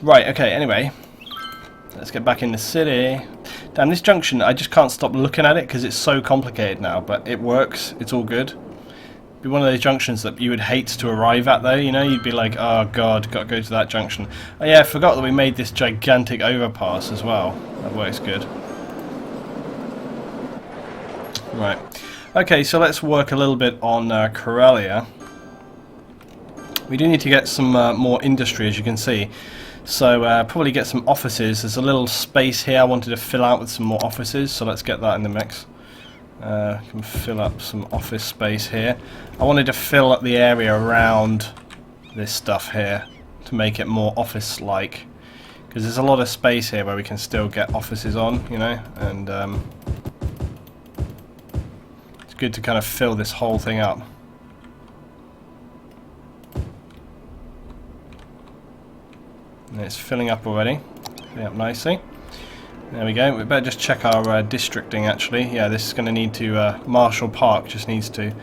Right, okay, anyway. Let's get back in the city. Damn, this junction, I just can't stop looking at it because it's so complicated now, but it works. It's all good. It'd be one of those junctions that you would hate to arrive at, though, you know? You'd be like, oh, God, got to go to that junction. Oh, yeah, I forgot that we made this gigantic overpass as well. That works good. Right. Okay, so let's work a little bit on Karelia. We do need to get some more industry, as you can see. So probably get some offices. There's a little space here I wanted to fill out with some more offices, so let's get that in the mix. Can fill up some office space here. I wanted to fill up the area around this stuff here to make it more office-like, because there's a lot of space here where we can still get offices on, you know, and it's good to kind of fill this whole thing up. And it's filling up already. Filling up nicely. There we go. We better just check our districting actually. Yeah, this is going to need to... Marshall Park just needs to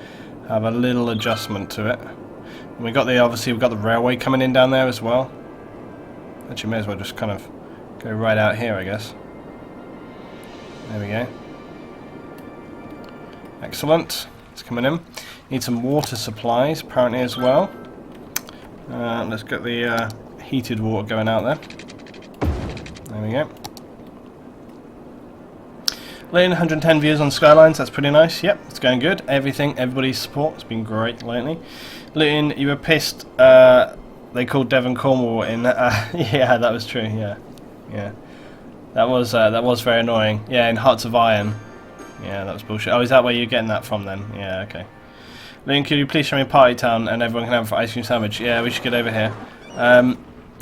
have a little adjustment to it. And we got the... Obviously we've got the railway coming in down there as well. Actually may as well just kind of go right out here, I guess. There we go. Excellent. It's coming in. Need some water supplies apparently as well. Let's get the... heated water going out there. There we go. Laying 110 views on Skylines, that's pretty nice. Yep, it's going good. Everybody's support has been great lately. Luton, you were pissed. They called Devon Cornwall in. Yeah, that was true. Yeah. That was very annoying. Yeah, in Hearts of Iron. Yeah, that was bullshit. Oh, is that where you're getting that from then? Yeah, okay. Luton, could you please show me Party Town and everyone can have an ice cream sandwich? Yeah, we should get over here.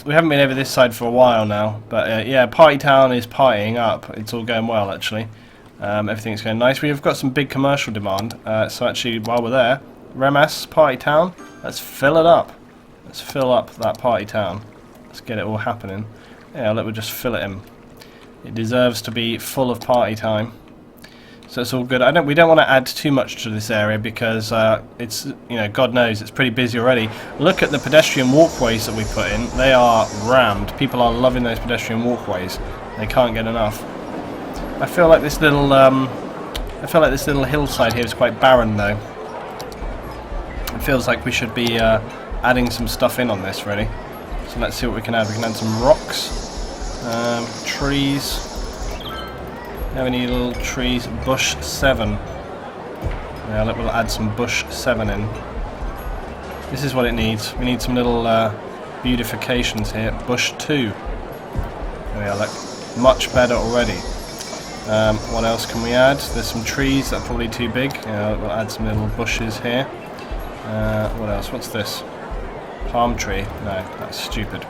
We haven't been over this side for a while now, but yeah, Party Town is partying up. It's all going well, actually. Everything's going nice. We've got some big commercial demand, so actually, while we're there, Remas, Party Town, let's fill it up. Let's fill up that Party Town. Let's get it all happening. Yeah, we'll just fill it in. It deserves to be full of party time. So it's all good. We don't want to add too much to this area because it's, you know, God knows it's pretty busy already. Look at the pedestrian walkways that we put in. They are rammed. People are loving those pedestrian walkways. They can't get enough. I feel like this little hillside here is quite barren though. It feels like we should be adding some stuff in on this really. So let's see what we can add. We can add some rocks, trees. Now we need little trees, bush 7. Yeah, we'll add some bush 7 in. This is what it needs. We need some little beautifications here. Bush 2. There we are, look. Much better already. What else can we add? There's some trees that are probably too big. Yeah, we'll add some little bushes here. What else? What's this? Palm tree? No, that's stupid.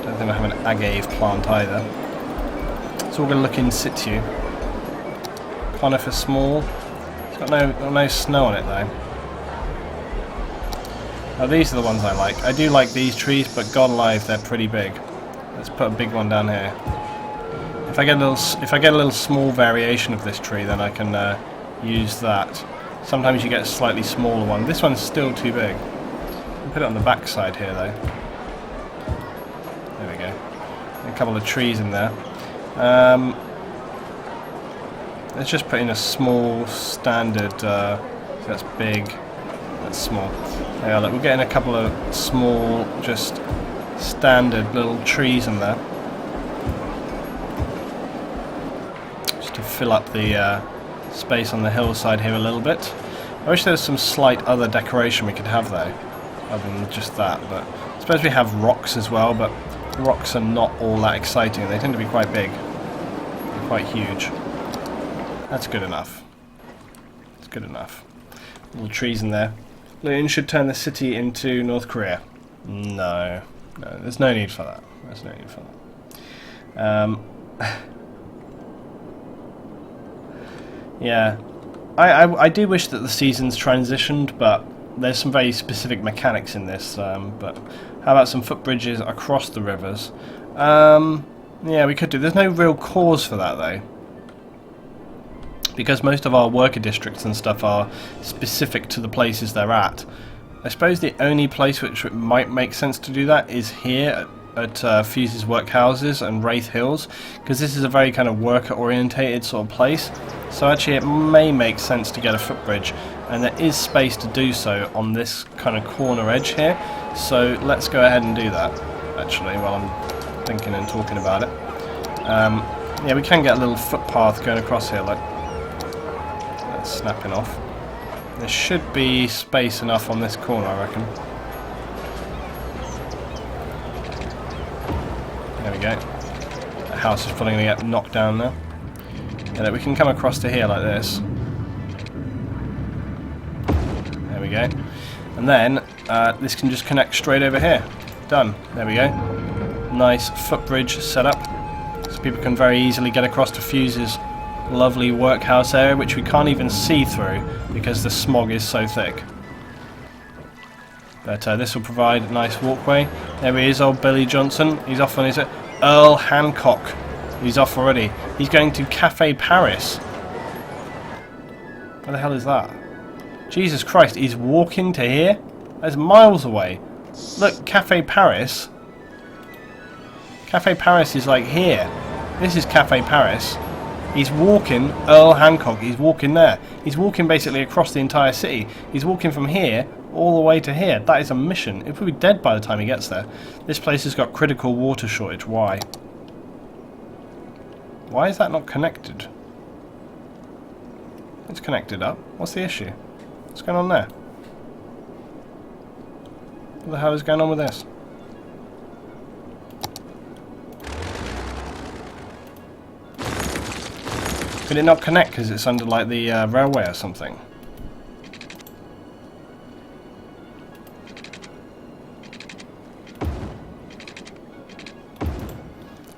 Don't think I have an agave plant either. It's all going to look in situ. Conifer small. It's got no snow on it though. Now these are the ones I like. I do like these trees, but God alive, they're pretty big. Let's put a big one down here. If I get a little small variation of this tree, then I can use that. Sometimes you get a slightly smaller one. This one's still too big. I'll put it on the back side here though. There we go. A couple of trees in there. Let's just put in a small standard, so that's big, that's small. Yeah, look, we're getting a couple of small, just standard little trees in there. Just to fill up the space on the hillside here a little bit. I wish there was some slight other decoration we could have though, other than just that, but I suppose we have rocks as well, but rocks are not all that exciting, they tend to be quite big. Quite huge. That's good enough. It's good enough. Little trees in there. Luton should turn the city into North Korea. No, there's no need for that. There's no need for that. Yeah, I do wish that the seasons transitioned, but there's some very specific mechanics in this. But how about some footbridges across the rivers? Yeah, we could do. There's no real cause for that though, because most of our worker districts and stuff are specific to the places they're at. I suppose the only place which it might make sense to do that is here at Fuse's workhouses and Wraith Hills, because this is a very kind of worker orientated sort of place. So actually it may make sense to get a footbridge, and there is space to do so on this kind of corner edge here. So let's go ahead and do that actually while I'm thinking and talking about it. Yeah, we can get a little footpath going across here, like that's snapping off. There should be space enough on this corner, I reckon. There we go. The house is probably going to get knocked down now. Yeah, we can come across to here like this. There we go. And then this can just connect straight over here. Done. There we go. Nice footbridge set up. So people can very easily get across to Fuse's lovely workhouse area, which we can't even see through because the smog is so thick. But this will provide a nice walkway. There he is, old Billy Johnson. He's off on his Earl Hancock. He's off already. He's going to Cafe Paris. Where the hell is that? Jesus Christ, he's walking to here? That's miles away. Look, Cafe Paris. Cafe Paris is like here. This is Cafe Paris. He's walking, Earl Hancock, he's walking there. He's walking basically across the entire city. He's walking from here all the way to here. That is a mission. He'll be dead by the time he gets there. This place has got critical water shortage. Why? Why is that not connected? It's connected up. What's the issue? What's going on there? What the hell is going on with this? Could it not connect because it's under like the railway or something?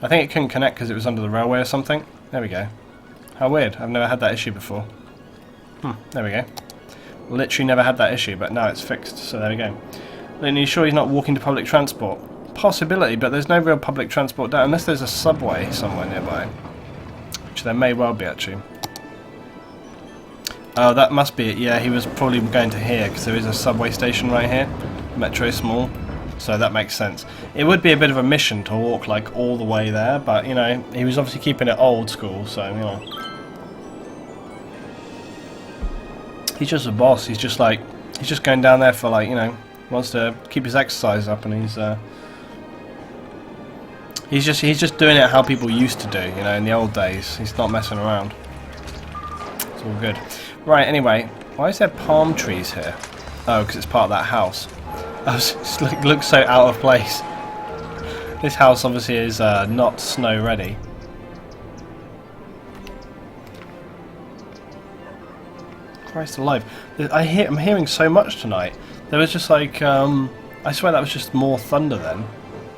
I think it couldn't connect because it was under the railway or something. There we go. How weird. I've never had that issue before. There we go. Literally never had that issue, but now it's fixed, so there we go. Then are you sure he's not walking to public transport? Possibility, but there's no real public transport down, unless there's a subway somewhere nearby. Which there may well be, actually. Oh, that must be it. Yeah, he was probably going to here, because there is a subway station right here. Metro Small. So that makes sense. It would be a bit of a mission to walk like all the way there, but you know, he was obviously keeping it old school, so you know. He's just a boss. He's just going down there for like, you know, wants to keep his exercise up, and he's just doing it how people used to do, you know, in the old days. He's not messing around. It's all good. Right, anyway, why is there palm trees here? Oh, because it's part of that house. It looks so out of place. This house obviously is not snow ready. Christ alive. I'm hearing so much tonight. There was just like, I swear that was just more thunder then.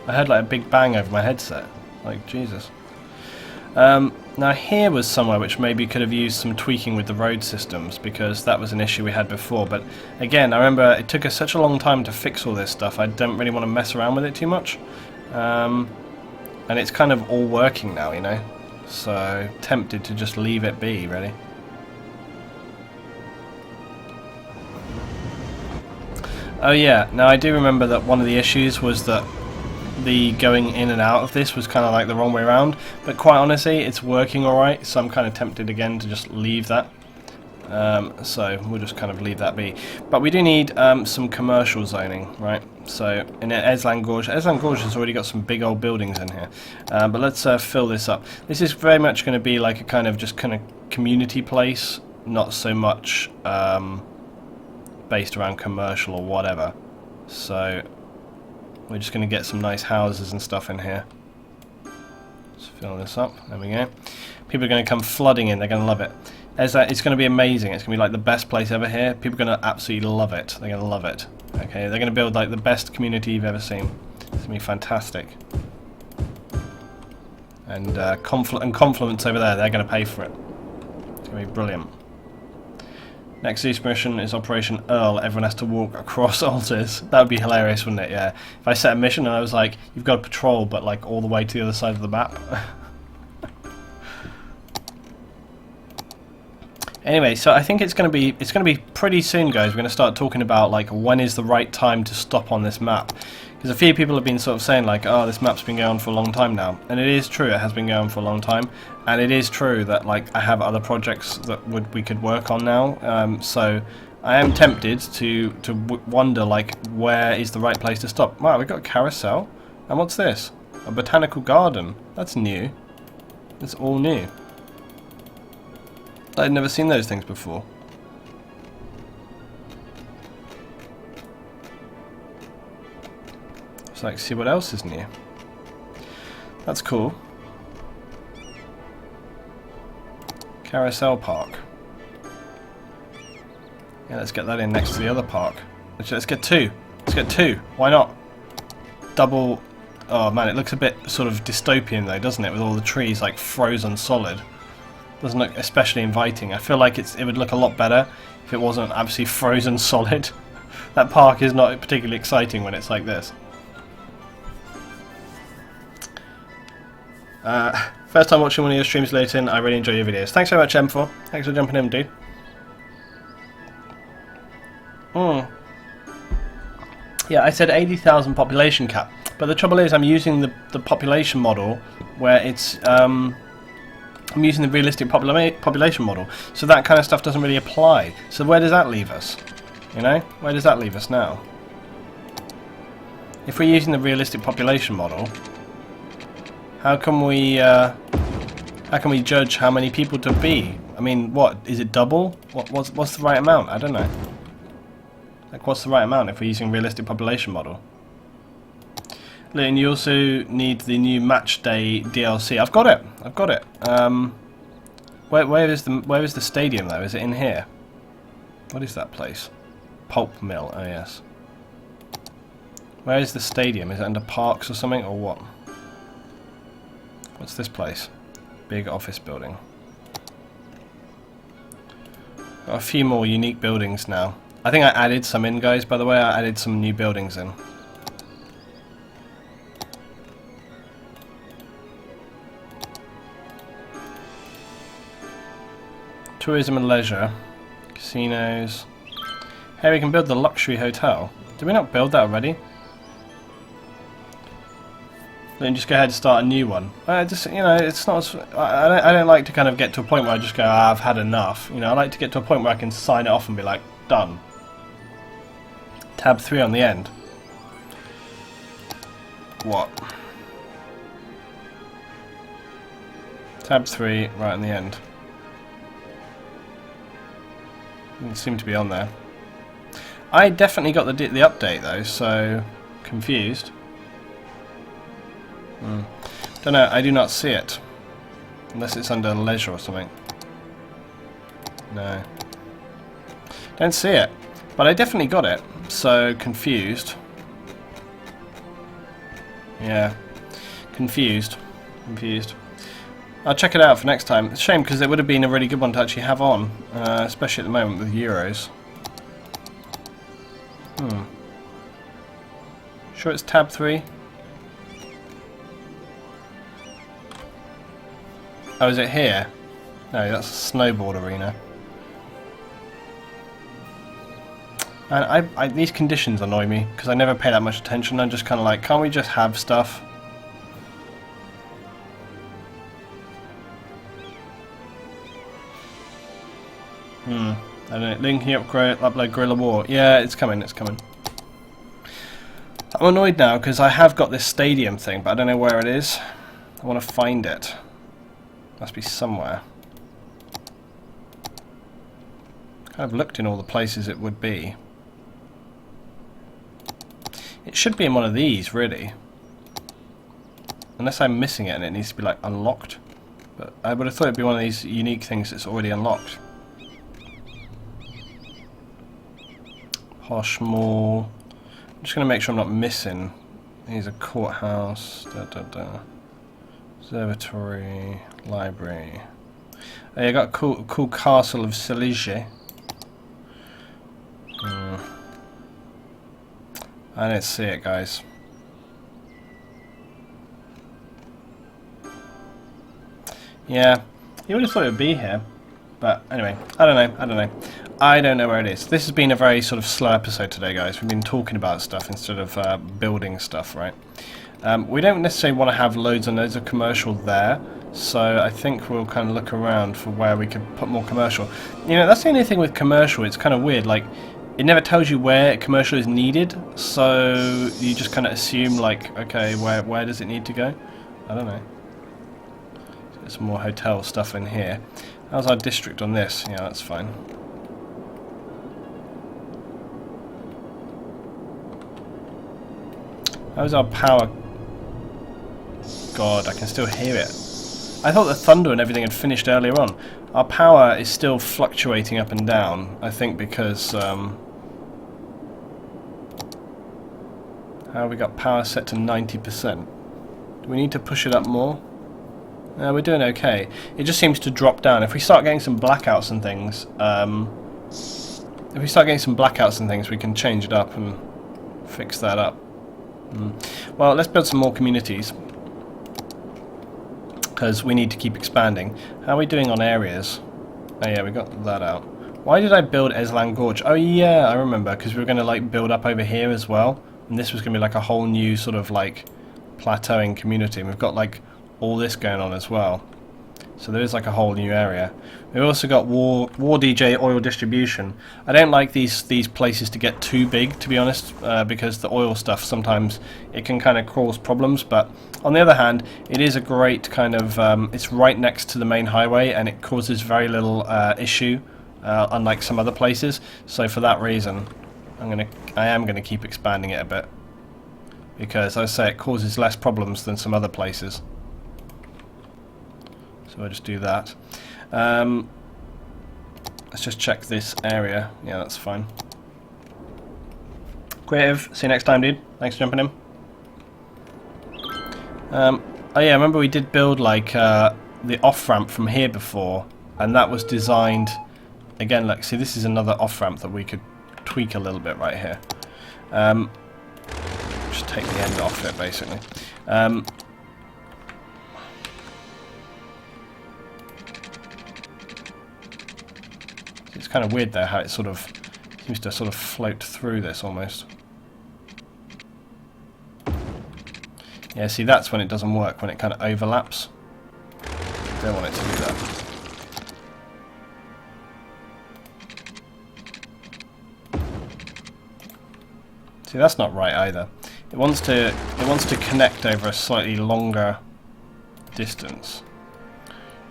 I heard like a big bang over my headset. Like, Jesus. Now here was somewhere which maybe could have used some tweaking with the road systems, because that was an issue we had before. But again, I remember it took us such a long time to fix all this stuff. I don't really want to mess around with it too much. And it's kind of all working now, you know. So tempted to just leave it be, really. Oh yeah, now I do remember that one of the issues was that the going in and out of this was kind of like the wrong way around, but quite honestly it's working alright, so I'm kind of tempted again to just leave that. So we'll just kind of leave that be. But we do need some commercial zoning, right? So in Eslan Gorge has already got some big old buildings in here, but let's fill this up. This is very much going to be like a kind of community place, not so much based around commercial or whatever. So we're just going to get some nice houses and stuff in here. Let's fill this up. There we go. People are going to come flooding in. They're going to love it. It's going to be amazing. It's going to be like the best place ever here. People are going to absolutely love it. They're going to love it. Okay, they're going to build like the best community you've ever seen. It's going to be fantastic. And Confluence over there, they're going to pay for it. It's going to be brilliant. Next Zeus mission is Operation Earl. Everyone has to walk across altars. That would be hilarious, wouldn't it? Yeah. If I set a mission and I was like, you've got to patrol, but like all the way to the other side of the map. Anyway, so I think it's going to be pretty soon, guys. We're going to start talking about like when is the right time to stop on this map, Because a few people have been sort of saying like, oh, this map's been going on for a long time now, and it is true, it has been going on for a long time, and it is true that like I have other projects that we could work on now. So I am tempted to wonder like where is the right place to stop. Wow, we've got a carousel, and what's this? A botanical garden. That's new. It's all new. I'd never seen those things before. So like, see what else is new. That's cool. Carousel park. Yeah, let's get that in next to the other park. Let's get two. Let's get two. Why not? Double. Oh man, it looks a bit sort of dystopian though, doesn't it? With all the trees like frozen solid. Doesn't look especially inviting. I feel like it would look a lot better if it wasn't absolutely frozen solid. That park is not particularly exciting when it's like this. First time watching one of your streams, Leighton. I really enjoy your videos. Thanks so much, M4. Thanks for jumping in, dude. Yeah, I said 80,000 population cap, but the trouble is I'm using the population model where it's I'm using the realistic population model, so that kind of stuff doesn't really apply. So where does that leave us? You know, where does that leave us now? If we're using the realistic population model, how can we judge how many people to be? I mean, what is it? Double? What's the right amount? I don't know. Like, what's the right amount if we're using realistic population model? Lynn, you also need the new Match Day DLC. I've got it. I've got it. Where is the stadium though? Is it in here? What is that place? Pulp Mill. Oh yes. Where is the stadium? Is it under parks or something, or what? What's this place? Big office building. Got a few more unique buildings now. I think I added some in, guys, by the way. I added some new buildings in. Tourism and leisure. Casinos. Hey, we can build the luxury hotel. Did we not build that already? Then just go ahead and start a new one. Just, you know, it's not. I don't like to kind of get to a point where I just go, ah, I've had enough. You know, I like to get to a point where I can sign it off and be like, done. Tab 3 on the end. What? Tab 3 right on the end. Doesn't seem to be on there. I definitely got the update though, so confused. Don't know, I do not see it. Unless it's under leisure or something. No. Don't see it. But I definitely got it, so confused. Yeah. Confused. I'll check it out for next time. It's a shame because it would have been a really good one to actually have on, especially at the moment with Euros. Sure it's tab 3? Oh, is it here? No, that's a snowboard arena. And these conditions annoy me because I never pay that much attention. I'm just kind of like, can't we just have stuff? I don't know. Linking upload Guerrilla War. Yeah, it's coming. It's coming. I'm annoyed now because I have got this stadium thing, but I don't know where it is. I want to find it. Must be somewhere. I've looked in all the places it would be. It should be in one of these, really. Unless I'm missing it and it needs to be like unlocked. But I would have thought it'd be one of these unique things that's already unlocked. Posh Mall. I'm just going to make sure I'm not missing. Here's a courthouse. Observatory. Library. Oh, yeah, I got a cool castle of Silesia. I don't see it, guys. Yeah, you would have thought it would be here, But anyway, I don't know. I don't know where it is. This has been a very sort of slow episode today, guys. We've been talking about stuff instead of building stuff, right? We don't necessarily want to have loads and loads of commercial there, so I think we'll kind of look around for where we could put more commercial. You know, that's the only thing with commercial. It's kind of weird. Like, it never tells you where commercial is needed, so you just kind of assume, like, okay, where does it need to go? I don't know. Let's get some more hotel stuff in here. How's our district on this? Yeah, that's fine. How's our power? God, I can still hear it. I thought the thunder and everything had finished earlier on. Our power is still fluctuating up and down, I think because... how have we got power set to 90%? Do we need to push it up more? We're doing okay. It just seems to drop down. If we start getting some blackouts and things, we can change it up and fix that up. Well, let's build some more communities, because we need to keep expanding. How are we doing on areas? Oh yeah, we got that out. Why did I build Eslan Gorge? Oh yeah, I remember, because we were going to like build up over here as well, and this was going to be like a whole new sort of like plateauing community, and we've got like all this going on as well. So there is like a whole new area. We've also got War DJ oil distribution. I don't like these places to get too big, to be honest, because the oil stuff sometimes it can kind of cause problems. But on the other hand, it is a great kind of it's right next to the main highway, and it causes very little issue, unlike some other places. So for that reason, I am gonna keep expanding it a bit, because as I say, it causes less problems than some other places. So I'll just do that. Let's just check this area. Yeah, that's fine. Creative, see you next time, dude. Thanks for jumping in. Oh yeah, remember we did build like the off-ramp from here before, and that was designed... Again, look, see this is another off-ramp that we could tweak a little bit right here. Just take the end off it, basically. It's kind of weird there how it sort of seems to sort of float through this almost. Yeah, see that's when it doesn't work, when it kind of overlaps. Don't want it to do that. See, that's not right either. It wants to connect over a slightly longer distance.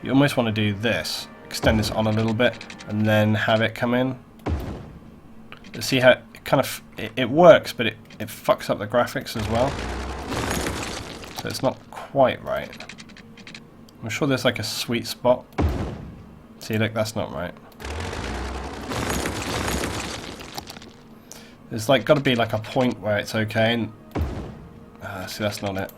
You almost want to do this. Extend this on a little bit and then have it come in. See how it kind of it works, but it fucks up the graphics as well, so it's not quite right. I'm sure there's like a sweet spot. See, look, that's not right. There's like got to be like a point where it's okay, and see, that's not it.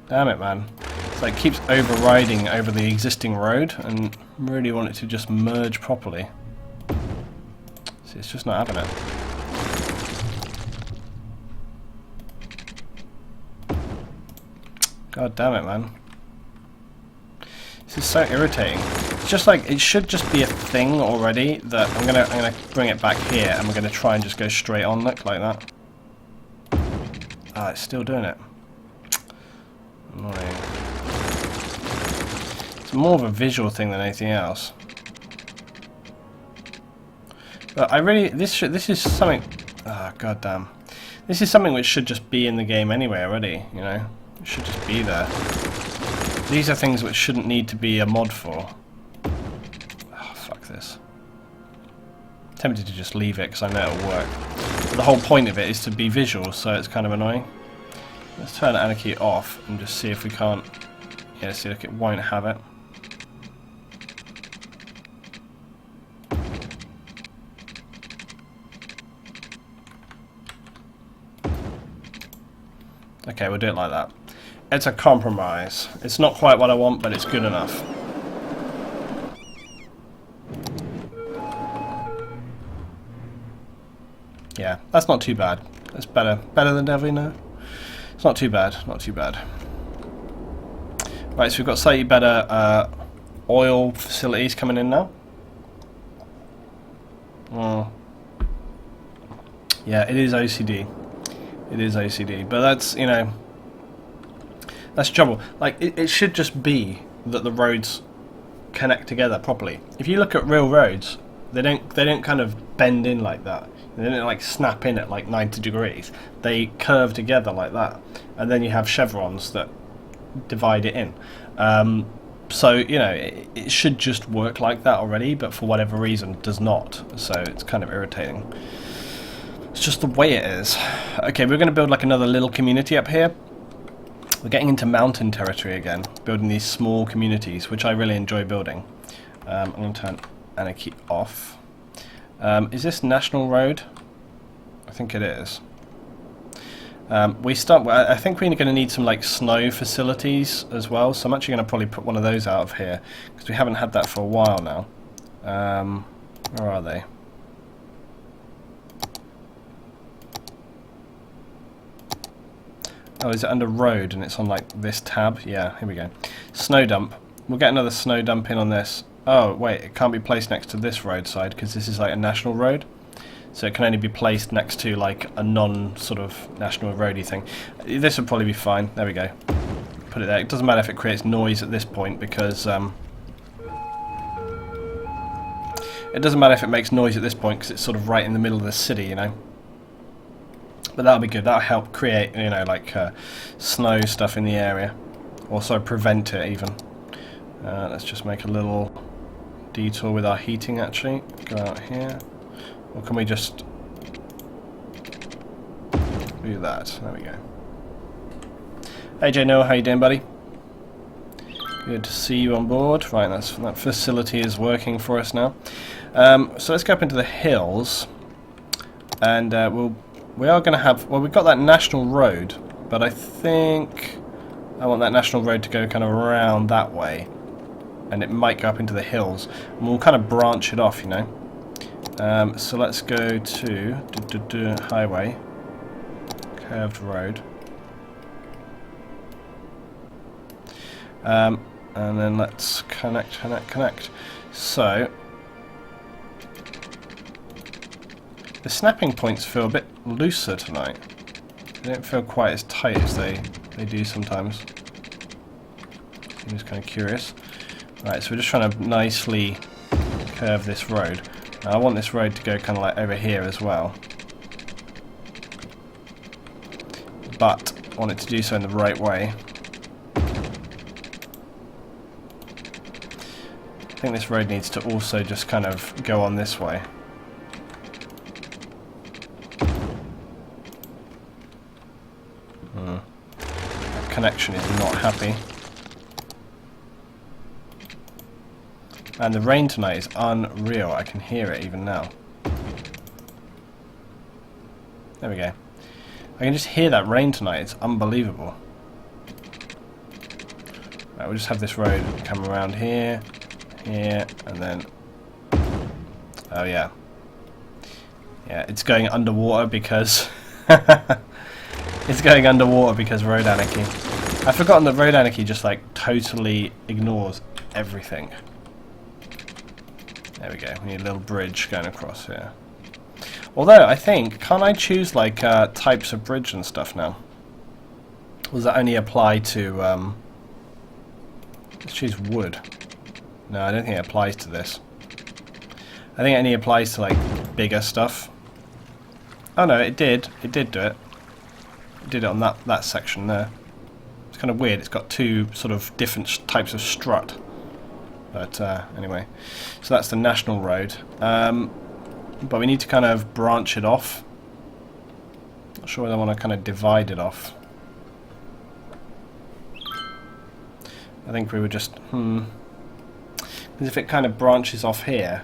Damn it, man. It's like keeps overriding over the existing road, and really want it to just merge properly. See, it's just not having it. God damn it, man. This is so irritating. It's just like, it should just be a thing already that I'm gonna bring it back here, and we're gonna try and just go straight on, look, like that. Ah, it's still doing it. Annoying. It's more of a visual thing than anything else. But I really, this is something. Ah, goddamn. This is something which should just be in the game anyway already. You know, it should just be there. These are things which shouldn't need to be a mod for. Oh, fuck this. I'm tempted to just leave it because I know it'll work. But the whole point of it is to be visual, so it's kind of annoying. Let's turn Anarchy off and just see if we can't... Yeah, see, look, it won't have it. Okay, we'll do it like that. It's a compromise. It's not quite what I want, but it's good enough. Yeah, that's not too bad. It's better than Devi, no? It's not too bad, not too bad. Right, so we've got slightly better oil facilities coming in now. Yeah, it is OCD. It is OCD, but that's, you know, that's the trouble. Like, it should just be that the roads connect together properly. If you look at real roads, they don't kind of bend in like that. They don't like snap in at like 90 degrees. They curve together like that, and then you have chevrons that divide it in. So, you know, it should just work like that already, but for whatever reason does not. So it's kind of irritating. It's just the way it is. Okay, we're going to build like another little community up here. We're getting into mountain territory again, building these small communities, which I really enjoy building. I'm going to turn anarchy off. Is this National Road? I think it is. I think we're going to need some like snow facilities as well, so I'm actually going to probably put one of those out of here, because we haven't had that for a while now. Where are they? Oh, is it under road and it's on like this tab? Yeah, here we go. Snow dump. We'll get another snow dump in on this. Oh, wait, it can't be placed next to this roadside because this is like a national road. So it can only be placed next to like a non-sort of national roady thing. This would probably be fine. There we go. Put it there. It doesn't matter if it creates noise at this point because... it doesn't matter if it makes noise at this point because it's sort of right in the middle of the city, you know. But that'll be good. That'll help create, you know, like snow stuff in the area. Also prevent it even. Let's just make a little detour with our heating actually. Go out here. Or can we just do that? There we go. Hey J Noah, how you doing, buddy? Good to see you on board. Right, that facility is working for us now. So let's go up into the hills, and we are going to have... Well, we've got that national road, but I think I want that national road to go kind of around that way, and it might go up into the hills, and we'll kind of branch it off, you know. So let's go to highway, curved road, and then let's connect. So the snapping points feel a bit looser tonight. They don't feel quite as tight as they do sometimes. I'm just kind of curious. Right, so we're just trying to nicely curve this road. Now I want this road to go kind of like over here as well. But I want it to do so in the right way. I think this road needs to also just kind of go on this way. That connection is not happy. And the rain tonight is unreal. I can hear it even now. There we go. I can just hear that rain tonight. It's unbelievable. Right, we'll just have this road come around here, here, and then... Oh yeah. Yeah, it's going underwater because... It's going underwater because Road Anarchy. I've forgotten that Road Anarchy just like totally ignores everything. There we go, we need a little bridge going across here. Although, I think, can't I choose like types of bridge and stuff now? Or does that only apply to, let's choose wood. No, I don't think it applies to this. I think it only applies to like bigger stuff. Oh no, it did do it. It did it on that section there. It's kind of weird, it's got two sort of different types of strut. But anyway, so that's the national road. But we need to kind of branch it off. Not sure whether I want to kind of divide it off. I think we would just... Because if it kind of branches off here,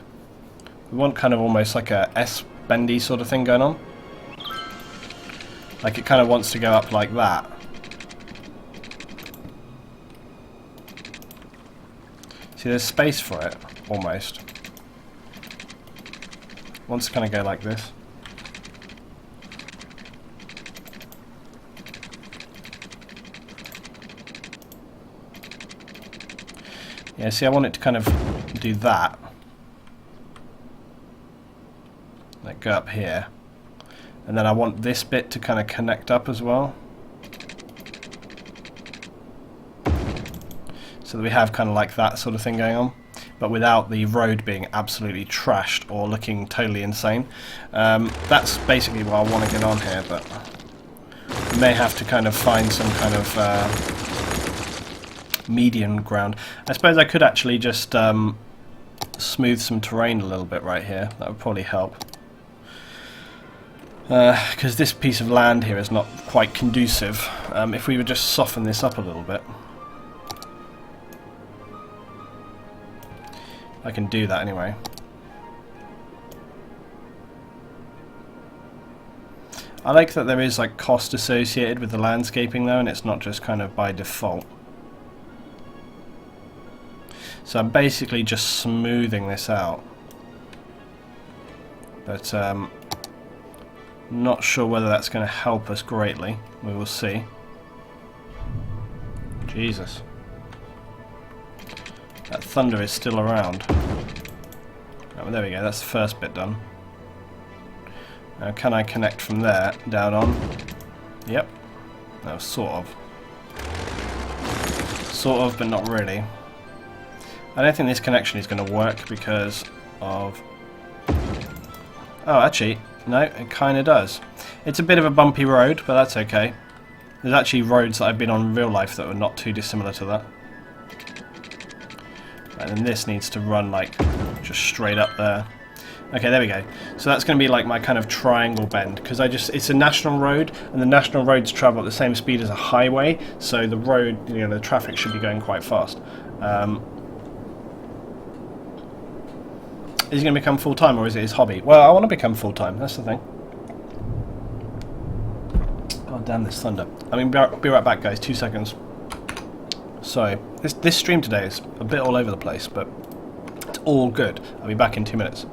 we want kind of almost like a S-bendy sort of thing going on. Like it kind of wants to go up like that. See, there's space for it, almost. It wants to kind of go like this. Yeah, see, I want it to kind of do that. Like go up here. And then I want this bit to kind of connect up as well. So that we have kind of like that sort of thing going on. But without the road being absolutely trashed or looking totally insane. That's basically what I want to get on here, but we may have to kind of find some kind of medium ground. I suppose I could actually just smooth some terrain a little bit right here. That would probably help. Because this piece of land here is not quite conducive. If we would just soften this up a little bit. I can do that anyway. I like that there is like cost associated with the landscaping though, and it's not just kind of by default. So I'm basically just smoothing this out. But not sure whether that's going to help us greatly. We will see. Jesus. That thunder is still around. Oh, there we go, that's the first bit done. Now can I connect from there, down on? Yep. No, sort of. Sort of, but not really. I don't think this connection is going to work because of... Oh, actually, no, it kind of does. It's a bit of a bumpy road, but that's okay. There's actually roads that I've been on in real life that were not too dissimilar to that. And then this needs to run like just straight up there. Okay, there we go. So that's going to be like my kind of triangle bend, because it's a national road, and the national roads travel at the same speed as a highway, so the road, the traffic should be going quite fast. Is he going to become full-time, or is it his hobby? Well, I want to become full-time, that's the thing. God damn this thunder. I mean, be right back, guys, 2 seconds. So, this stream today is a bit all over the place, but it's all good. I'll be back in 2 minutes.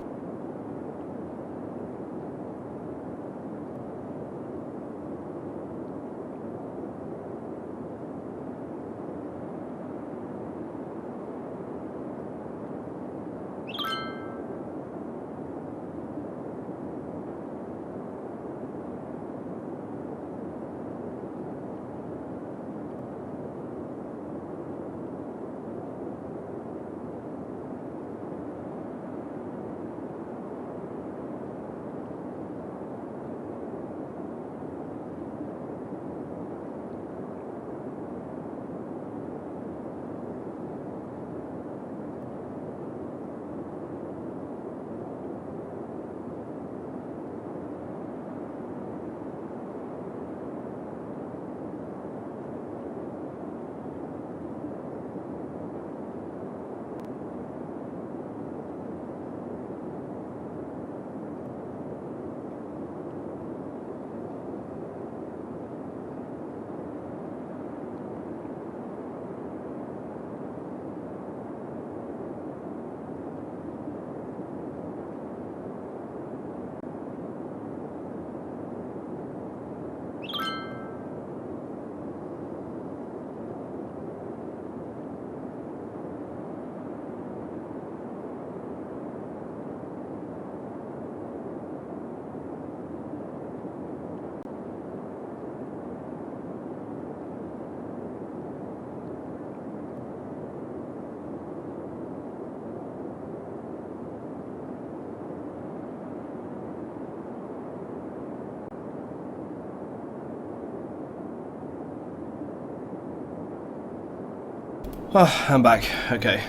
Oh, I'm back. Okay.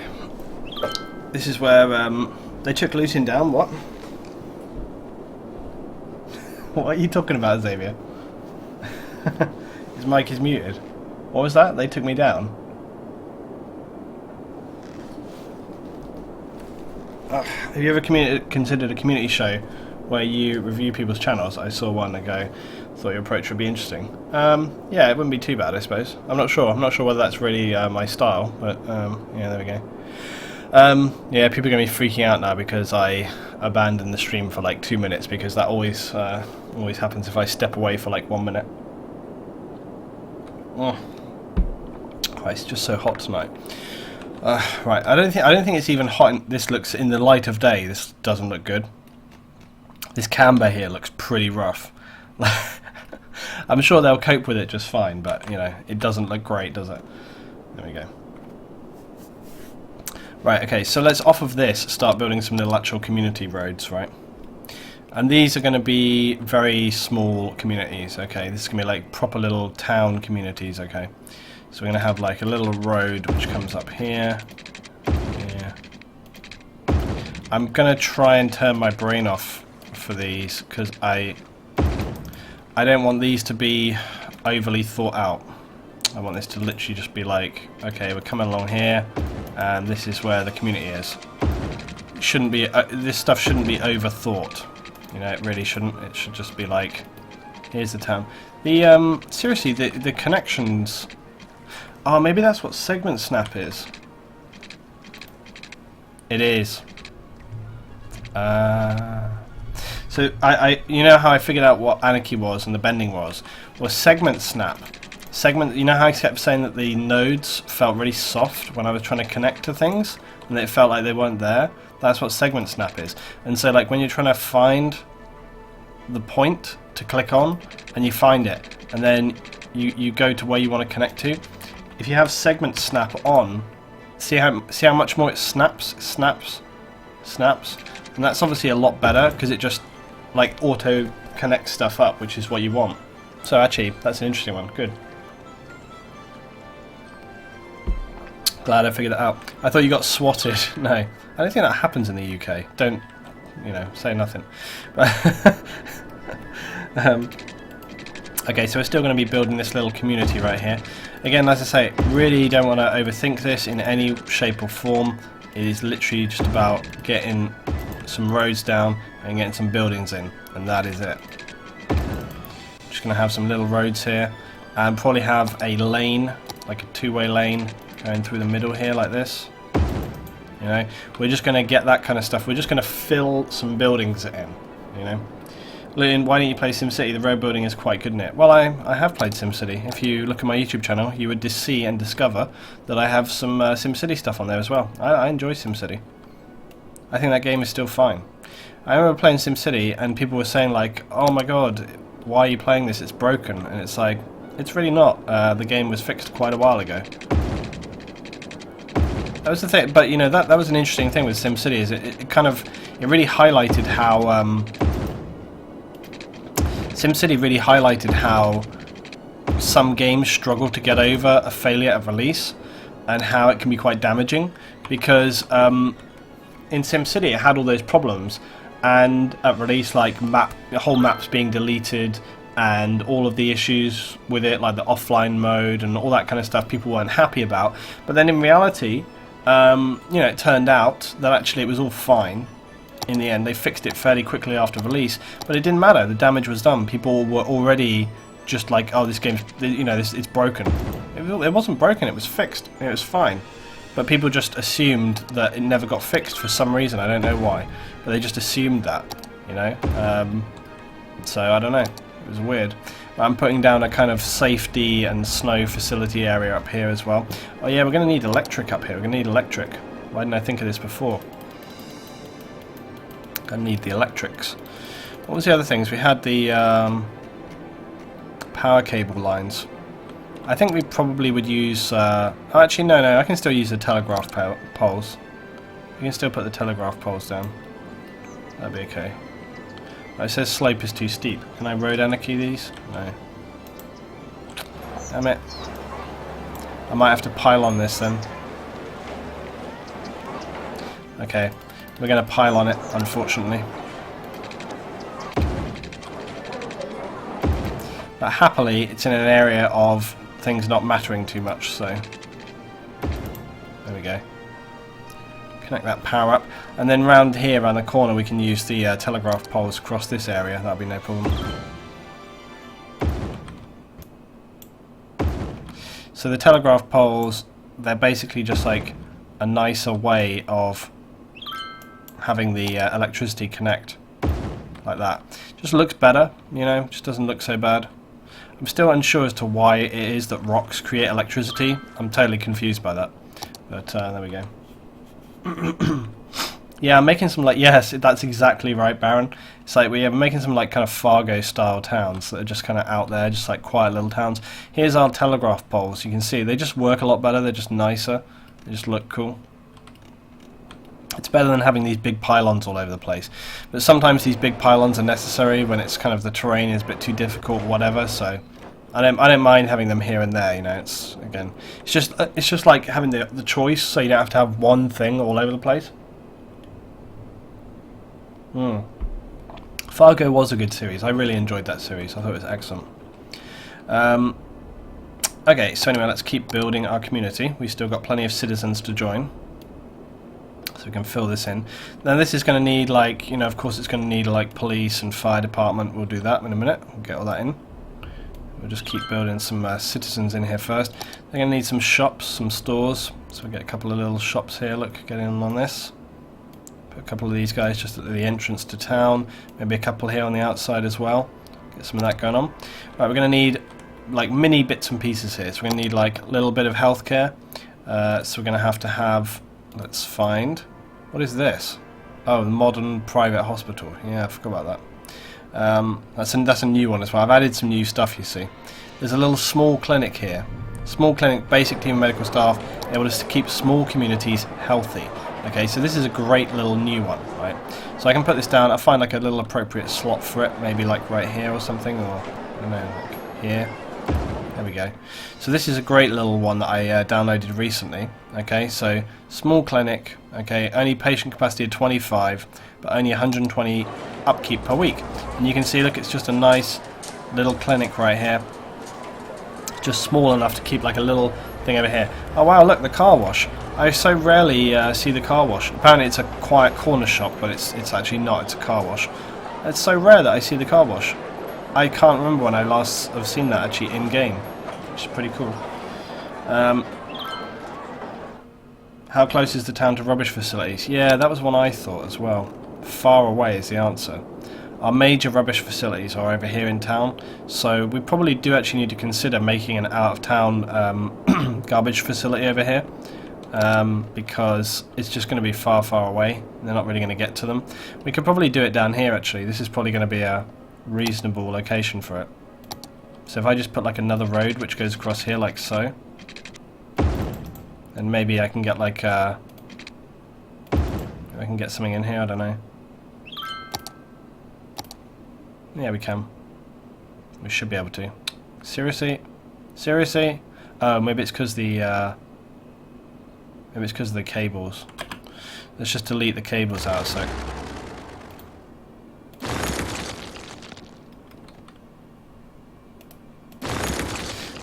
This is where they took Lucian down. What? What are you talking about, Xavier? His mic is muted. What was that? They took me down. Have you ever considered a community show where you review people's channels? I saw one ago. Thought your approach would be interesting. Yeah, it wouldn't be too bad, I suppose. I'm not sure. I'm not sure whether that's really my style, but yeah, there we go. Yeah, people are going to be freaking out now because I abandoned the stream for like 2 minutes, because that always happens if I step away for like 1 minute. Oh, it's just so hot tonight. Right, I don't think it's even hot. This looks, in the light of day, this doesn't look good. This camber here looks pretty rough. I'm sure they'll cope with it just fine, but you know, it doesn't look great, does it? There we go. Right, okay, so let's, off of this, start building some little actual community roads, right? And these are going to be very small communities, okay? This is going to be like proper little town communities, okay? So we're going to have like a little road which comes up here, here. I'm going to try and turn my brain off for these, because I don't want these to be overly thought out. I want this to literally just be like, okay, we're coming along here, and this is where the community is. It shouldn't be, this stuff shouldn't be overthought. You know, it really shouldn't. It should just be like, here's the town. The seriously, the connections. Oh, maybe that's what segment snap is. It is. So you know how I figured out what anarchy was and the bending was? Well, segment snap. Segment. You know how I kept saying that the nodes felt really soft when I was trying to connect to things, and it felt like they weren't there. That's what segment snap is. And so, like when you're trying to find the point to click on, and you find it, and then you go to where you want to connect to. If you have segment snap on, see how much more it snaps, and that's obviously a lot better because it just like auto connects stuff up, which is what you want. So actually, that's an interesting one. Good. Glad I figured it out. I thought you got swatted. No, I don't think that happens in the UK. Don't, you know, say nothing. Okay, so we're still going to be building this little community right here. Again, as I say, really don't want to overthink this in any shape or form. It is literally just about getting some roads down and getting some buildings in, and that is it. Just going to have some little roads here, and probably have a lane, like a two-way lane, going through the middle here like this. You know, we're just going to get that kind of stuff. We're just going to fill some buildings in, you know. Lynn, why don't you play SimCity? The road building is quite good in it. Well, I have played SimCity. If you look at my YouTube channel, you would see and discover that I have some SimCity stuff on there as well. I enjoy SimCity. I think that game is still fine. I remember playing SimCity and people were saying like, oh my god, why are you playing this? It's broken. And it's like, it's really not. The game was fixed quite a while ago. That was the thing, but you know, that was an interesting thing with SimCity, is it really highlighted how SimCity really highlighted how some games struggle to get over a failure at release, and how it can be quite damaging, because in SimCity it had all those problems, and at release, like the whole maps being deleted and all of the issues with it, like the offline mode and all that kind of stuff, people weren't happy about. But then in reality, you know, it turned out that actually it was all fine. In the end, they fixed it fairly quickly after release, but it didn't matter. The damage was done. People were already just like, "Oh, this game's, you know, it's broken." It wasn't broken. It was fixed. It was fine, but people just assumed that it never got fixed for some reason. I don't know why, but they just assumed that, you know. So I don't know. It was weird. I'm putting down a kind of safety and snow facility area up here as well. Oh yeah, we're going to need electric up here. We're going to need electric. Why didn't I think of this before? I need the electrics. What was the other things? We had the power cable lines. I think we probably would use... oh, actually, no, I can still use the telegraph poles. You can still put the telegraph poles down. That'd be okay. It says slope is too steep. Can I road anarchy these? No. Damn it. I might have to pile on this then. Okay. We're going to pile on it, unfortunately. But happily, it's in an area of things not mattering too much, so... There we go. Connect that power up. And then round here, around the corner, we can use the telegraph poles across this area. That'll be no problem. So the telegraph poles, they're basically just like a nicer way of having the electricity connect like that. Just looks better, you know, just doesn't look so bad. I'm still unsure as to why it is that rocks create electricity. I'm totally confused by that. But there we go. Yeah, I'm making some, like, yes, that's exactly right, Baron. It's like we're making some, like, kind of Fargo-style towns that are just kind of out there, just, like, quiet little towns. Here's our telegraph poles. You can see they just work a lot better. They're just nicer. They just look cool. It's better than having these big pylons all over the place. But sometimes these big pylons are necessary when it's kind of the terrain is a bit too difficult, whatever, so I don't mind having them here and there, you know. It's just like having the choice, so you don't have to have one thing all over the place. Fargo was a good series. I really enjoyed that series. I thought it was excellent. Okay, so anyway, let's keep building our community. We've still got plenty of citizens to join, so we can fill this in. Now this is going to need, like, you know, of course it's going to need, like, police and fire department. We'll do that in a minute. We'll get all that in. We'll just keep building some citizens in here first. They're going to need some shops, some stores. So we'll get a couple of little shops here. Look, get in on this. Put a couple of these guys just at the entrance to town. Maybe a couple here on the outside as well. Get some of that going on. Right, we're going to need, like, mini bits and pieces here. So we're going to need, like, a little bit of healthcare. So we're going to have, let's find, what is this? Oh, the modern private hospital. Yeah, I forgot about that. That's a new one as well. I've added some new stuff, you see. There's a little small clinic here. Small clinic, basic team of medical staff, able to keep small communities healthy. Okay, so this is a great little new one, right? So I can put this down. I'll find, like, a little appropriate slot for it, maybe like right here or something, or I don't know, like here. There we go. So this is a great little one that I downloaded recently. Okay, so small clinic. Okay, only patient capacity of 25, but only 120 upkeep per week. And you can see, look, it's just a nice little clinic right here. Just small enough to keep, like, a little thing over here. Oh wow, look, the car wash. I so rarely see the car wash. Apparently it's a quiet corner shop, but it's actually not. It's a car wash. It's so rare that I see the car wash. I can't remember when I last have seen that actually in game, which is pretty cool. How close is the town to rubbish facilities? Yeah, that was one I thought as well. Far away is the answer. Our major rubbish facilities are over here in town, so we probably do actually need to consider making an out-of-town garbage facility over here, because it's just going to be far, far away. They're not really going to get to them. We could probably do it down here, actually. This is probably going to be a reasonable location for it. So if I just put, like, another road which goes across here like so, and maybe I can get, like, I can get something in here, I don't know. Yeah, we can. We should be able to. Seriously? Seriously? Oh, maybe it's because the maybe it's because of the cables. Let's just delete the cables out a sec.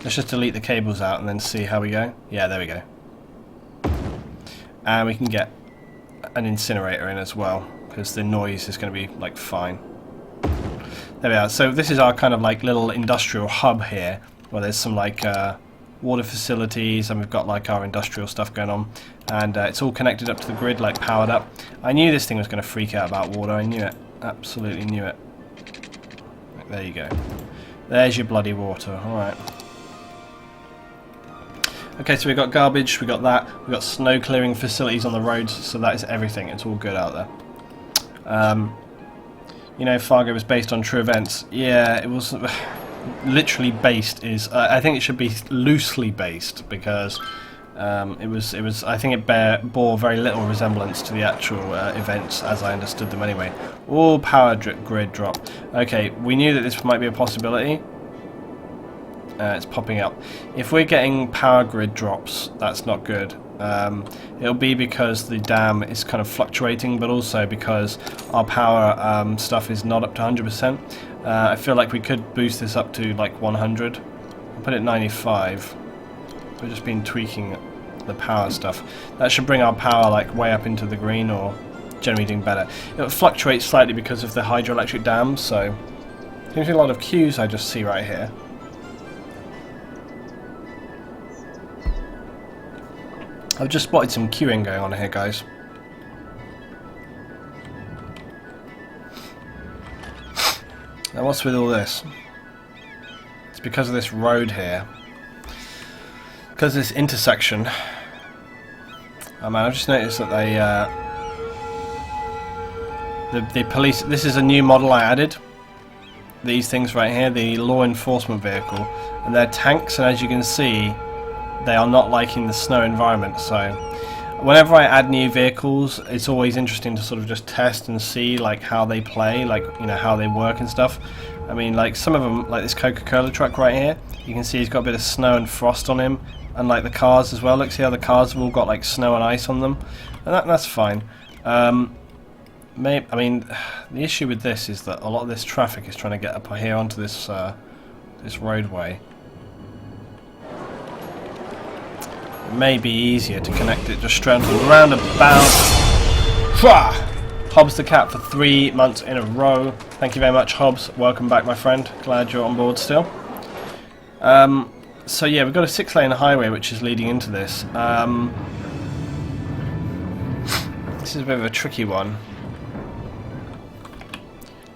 Let's just delete the cables out and then see how we go. Yeah, there we go. And we can get an incinerator in as well, because the noise is going to be, like, fine. There we are. So this is our kind of, like, little industrial hub here, where there's some, like, water facilities, and we've got, like, our industrial stuff going on, and it's all connected up to the grid, like, powered up. I knew this thing was going to freak out about water. I knew it. Absolutely knew it. There you go. There's your bloody water. Alright. Okay, so we've got garbage, we've got that, we've got snow clearing facilities on the roads, so that is everything. It's all good out there. You know, Fargo was based on true events. Yeah, it was literally based. I think it should be loosely based, because it was. I think it bore very little resemblance to the actual events as I understood them anyway. All power grid drop. Okay, we knew that this might be a possibility. It's popping up. If we're getting power grid drops, that's not good. It'll be because the dam is kind of fluctuating, but also because our power stuff is not up to 100%. I feel like we could boost this up to, like, 100. I'll put it 95. We've just been tweaking the power stuff. That should bring our power, like, way up into the green, or generally doing better. It fluctuates slightly because of the hydroelectric dams, so seems to be a lot of queues I just see right here. I've just spotted some queuing going on here, guys. Now what's with all this? It's because of this road here. Because of this intersection. Oh man, I've just noticed that the police. This is a new model I added. These things right here, the law enforcement vehicle, and they're tanks. And as you can see, they are not liking the snow environment. So, whenever I add new vehicles, it's always interesting to sort of just test and see like how they play, like how they work and stuff. I mean, like some of them, like this Coca-Cola truck right here, you can see he's got a bit of snow and frost on him, and like the cars as well. Look, see how the cars have all got like snow and ice on them, and that's fine. I mean, the issue with this is that a lot of this traffic is trying to get up here onto this this roadway. It may be easier to connect it just straight onto the roundabout. Hobbs the Cat for 3 months in a row. Thank you very much, Hobbs. Welcome back, my friend. Glad you're on board still. So yeah, we've got a 6-lane highway which is leading into this. This is a bit of a tricky one.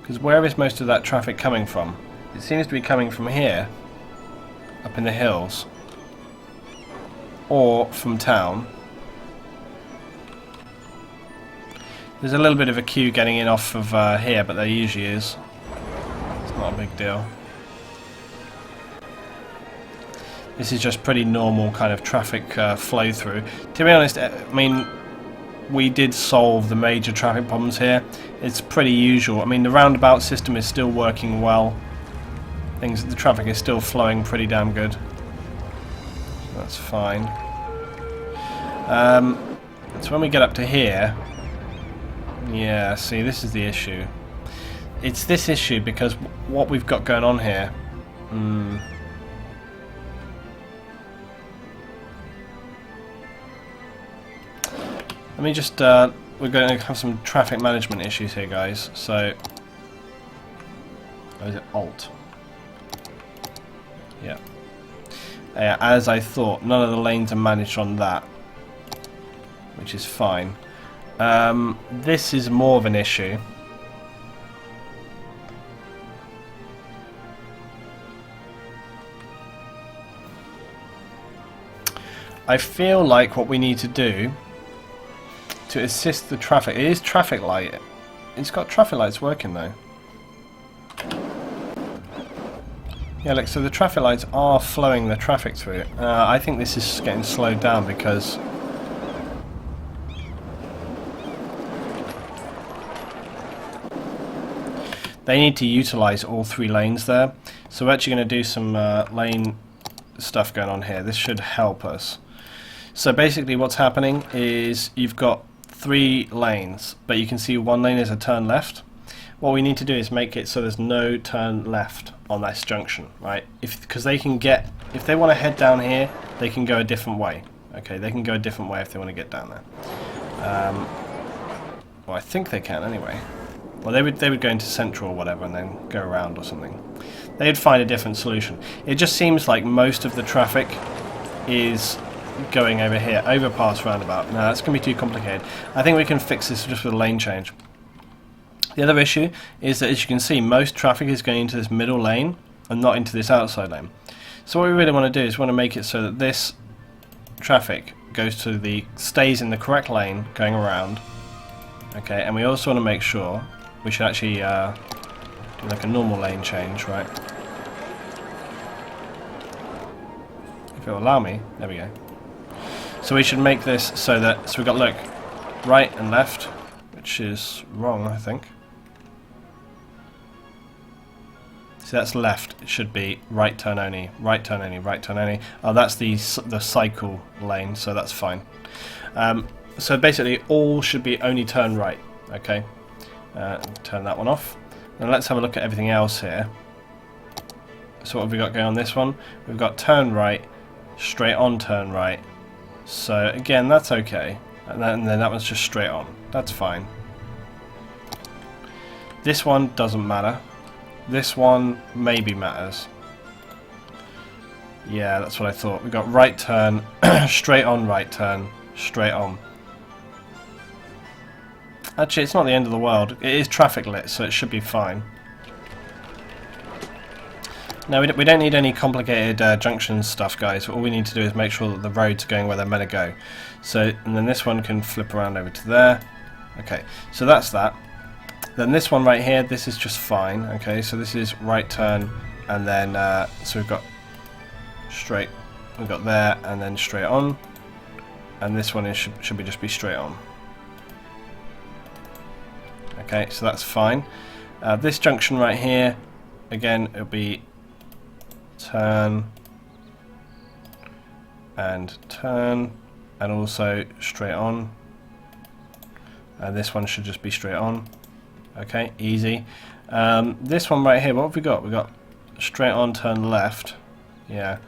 Because where is most of that traffic coming from? It seems to be coming from here, up in the hills, or from town. There's a little bit of a queue getting in off of here, but there usually is. It's not a big deal. This is just pretty normal kind of traffic flow through. To be honest, I mean, we did solve the major traffic problems here. It's pretty usual. I mean, the roundabout system is still working well. The traffic is still flowing pretty damn good. That's fine. So when we get up to here, yeah, see, this is the issue. It's this issue because what we've got going on here. Let me just, we're going to have some traffic management issues here, guys. So, oh, is it Alt? Yeah. As I thought, none of the lanes are managed on that, which is fine. This is more of an issue. I feel like what we need to do to assist the traffic, it is traffic light. It's got traffic lights working though. Yeah, look, so the traffic lights are flowing the traffic through. I think this is getting slowed down because they need to utilize all 3 lanes there. So we're actually going to do some lane stuff going on here. This should help us. So basically what's happening is you've got 3 lanes, but you can see 1 lane is a turn left. What we need to do is make it so there's no turn left on this junction, right? Because they can get, if they want to head down here, they can go a different way. Okay, they can go a different way if they want to get down there. Well, I think they can anyway. Well, they would go into central or whatever and then go around or something. They'd find a different solution. It just seems like most of the traffic is going over here, overpass roundabout. No, that's going to be too complicated. I think we can fix this just with a lane change. The other issue is that, as you can see, most traffic is going into this middle lane and not into this outside lane. So what we really want to do is we want to make it so that this traffic stays in the correct lane going around. Okay, and we also want to make sure we should actually do like a normal lane change, right? If it will allow me, there we go. So we should make this so that, so we've got, look, right and left, which is wrong, I think. See, that's left. It should be right turn only, right turn only, right turn only. Oh, that's the cycle lane, so that's fine. So basically, all should be only turn right. Okay, turn that one off. Now let's have a look at everything else here. So what have we got going on this one? We've got turn right, straight on turn right. So again, that's okay. And then that one's just straight on. That's fine. This one doesn't matter. This one maybe matters. Yeah, that's what I thought. We've got right turn, straight on right turn, straight on. Actually, it's not the end of the world. It is traffic lit, so it should be fine. No, we don't need any complicated junction stuff, guys. All we need to do is make sure that the roads are going where they're meant to go. So, and then this one can flip around over to there. Okay, so that's that. Then this one right here, this is just fine. Okay, so this is right turn, and then so we've got straight, we've got there, and then straight on, and this one is, should be just be straight on. Okay, so that's fine. This junction right here, again, it'll be turn and turn, and also straight on. This one should just be straight on. Okay, easy. This one right here, what have we got? We've got straight on, turn left. Yeah.